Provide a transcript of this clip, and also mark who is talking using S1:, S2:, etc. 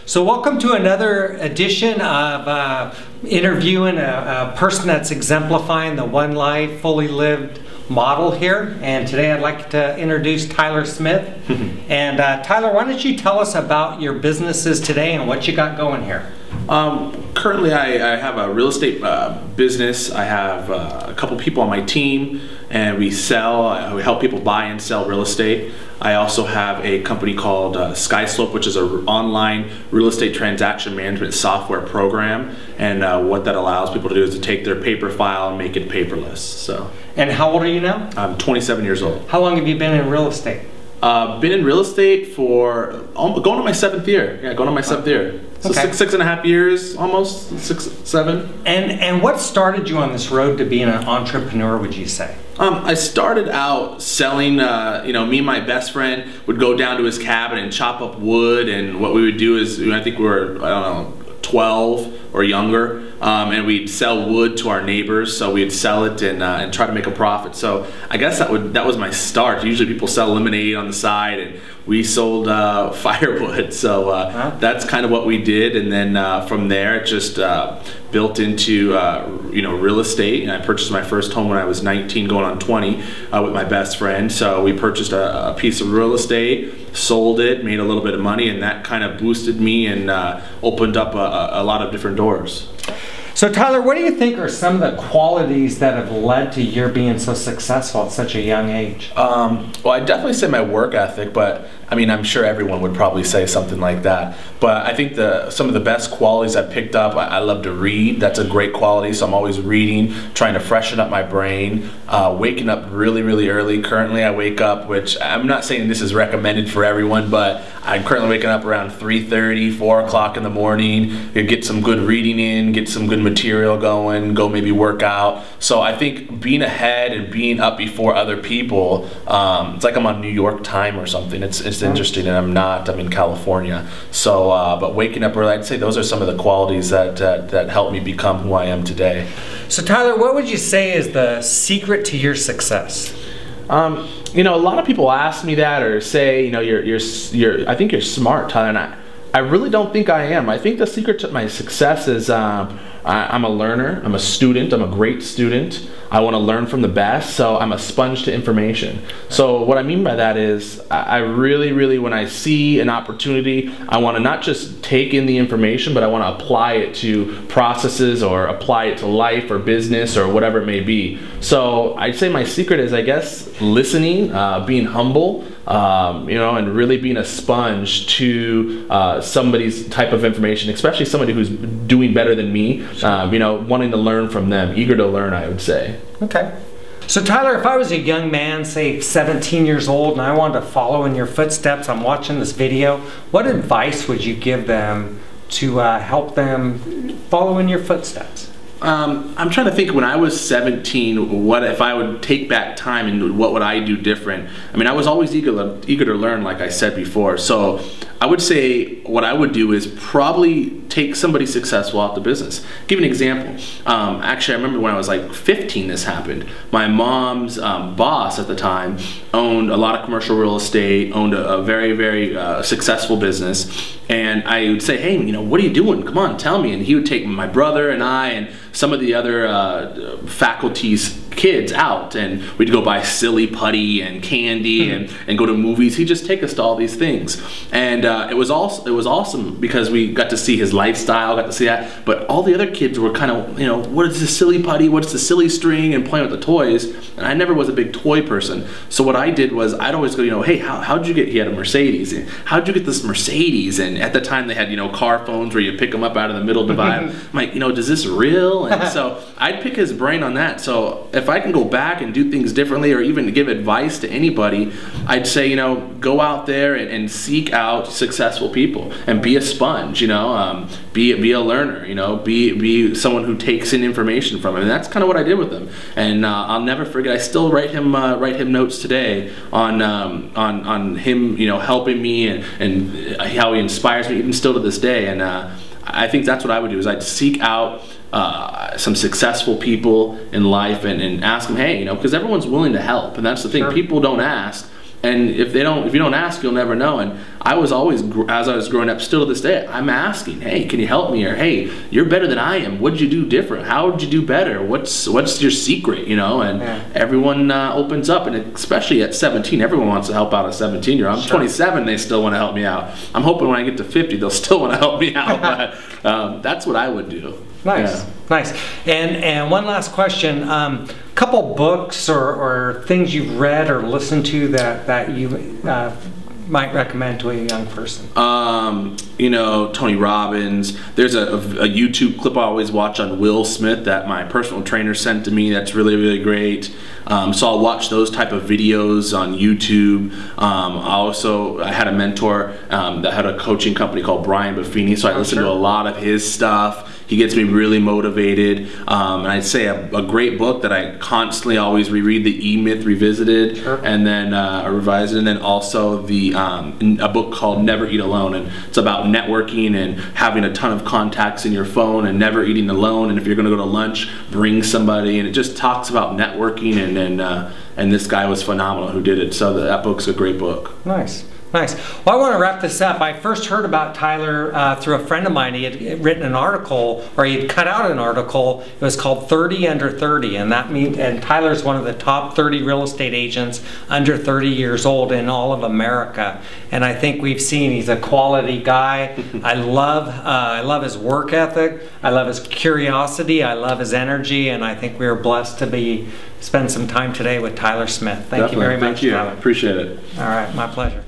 S1: So welcome to another edition of interviewing a person that's exemplifying the one life, fully lived model here. And today I'd like to introduce Tyler Smith. And Tyler, why don't you tell us about your businesses today and what you got going here?
S2: Currently I have a real estate business. I have a couple people on my team, and we help people buy and sell real estate. I also have a company called SkySlope, which is an online real estate transaction management software program, and what that allows people to do is to take their paper file and make it paperless. So.
S1: And how old are you now?
S2: I'm 27 years old.
S1: How long have you been in real estate?
S2: Been in real estate for going to my 7th year. Yeah, going to my 7th year. So
S1: okay.
S2: six and a half years, almost 6, 7.
S1: And what started you on this road to being an entrepreneur, would you say?
S2: I started out selling, me and my best friend would go down to his cabin and chop up wood, and what we would do is, I think we were, 12 or younger, and we'd sell wood to our neighbors, so we'd sell it and try to make a profit. So I guess that was my start. Usually people sell lemonade on the side, and we sold firewood, so that's kind of what we did. And then from there it just built into real estate. And I purchased my first home when I was 19 going on 20 with my best friend. So we purchased a piece of real estate, sold it, made a little bit of money, and that kind of boosted me and opened up a lot of different doors.
S1: So Tyler, what do you think are some of the qualities that have led to your being so successful at such a young age?
S2: Well, I'd definitely say my work ethic, but I mean, I'm sure everyone would probably say something like that. But I think some of the best qualities I picked up, I love to read. That's a great quality, so I'm always reading, trying to freshen up my brain. Waking up really, really early. Currently I wake up, which I'm not saying this is recommended for everyone, but I'm currently waking up around 3:30, 4 o'clock in the morning. Get some good reading in, get some good material going, go maybe work out. So I think being ahead and being up before other people, it's like I'm on New York time or something. It's interesting, and I'm not. I'm in California. So, but waking up early, I'd say those are some of the qualities that helped me become who I am today.
S1: So Tyler, what would you say is the secret to your success?
S2: A lot of people ask me that, or say, I think you're smart, Tyler, and I really don't think I am. I think the secret to my success is I'm a learner, I'm a student, I'm a great student. I want to learn from the best, so I'm a sponge to information. So what I mean by that is I really, when I see an opportunity, I want to not just take in the information, but I want to apply it to processes or apply it to life or business or whatever it may be. So I'd say my secret is, I guess, listening, being humble, and really being a sponge to somebody's type of information, especially somebody who's doing better than me, wanting to learn from them, eager to learn, I would say.
S1: Okay. So Tyler, if I was a young man, say 17 years old, and I wanted to follow in your footsteps, I'm watching this video, what advice would you give them to help them follow in your footsteps?
S2: I'm trying to think, when I was 17, what if I would take back time and what would I do different? I mean, I was always eager to learn, like I said before. So I would say what I would do is probably take somebody successful out the business. Give an example. Actually, I remember when I was like 15, this happened. My mom's boss at the time owned a lot of commercial real estate, owned a very, very successful business. And I would say, hey, what are you doing? Come on, tell me. And he would take my brother and I and some of the other faculty's kids out, and we'd go buy silly putty and candy and go to movies. He'd just take us to all these things. And it was awesome because we got to see his lifestyle, got to see that. But all the other kids were kind of, what is the silly putty? What's the silly string? And playing with the toys. And I never was a big toy person. So what I did was I'd always go, hey, how'd you get, he had a Mercedes. And how'd you get this Mercedes? And at the time they had, car phones where you pick them up out of the middle divide. I'm like, does this real? And so I'd pick his brain on that. So if I can go back and do things differently, or even give advice to anybody, I'd say, go out there and seek out successful people and be a sponge, be a learner, be someone who takes in information from him. And that's kind of what I did with him. And I'll never forget, I still write him notes today on him, helping me and how he inspires me even still to this day. And I think that's what I would do, is I'd seek out some successful people in life and ask them, hey, because everyone's willing to help, and that's the thing.
S1: Sure.
S2: People don't ask. And if you don't ask, you'll never know. And I was always, as I was growing up, still to this day, I'm asking, hey, can you help me? Or hey, you're better than I am. What did you do different? How did you do better? What's your secret? You know, and everyone opens up, and especially at 17, everyone wants to help out a 17-year-old. I'm 27, they still want to help me out. I'm hoping when I get to 50, they'll still want to help me out. But that's what I would do.
S1: Nice, nice. And one last question. Couple books or things you've read or listened to that you might recommend to a young person?
S2: You know, Tony Robbins. There's a YouTube clip I always watch on Will Smith that my personal trainer sent to me. That's really, really great. So I'll watch those type of videos on YouTube. I had a mentor that had a coaching company called Brian Buffini, so I listened to a lot of his stuff. He gets me really motivated. And I'd say a great book that I constantly always reread, the E-Myth Revisited, and then revised, and then also a book called Never Eat Alone, and it's about networking and having a ton of contacts in your phone and never eating alone. And if you're going to go to lunch, bring somebody. And it just talks about networking, and this guy was phenomenal who did it. So that book's a great book.
S1: Nice. Nice. Well, I want to wrap this up. I first heard about Tyler through a friend of mine. He had written an article, or he had cut out an article. It was called 30 Under 30, and Tyler's one of the top 30 real estate agents under 30 years old in all of America. And I think we've seen he's a quality guy. I love his work ethic. I love his curiosity. I love his energy, and I think we are blessed to spend some time today with Tyler Smith. Thank you very much,
S2: Thank you.
S1: Tyler.
S2: Appreciate it.
S1: All right, my pleasure.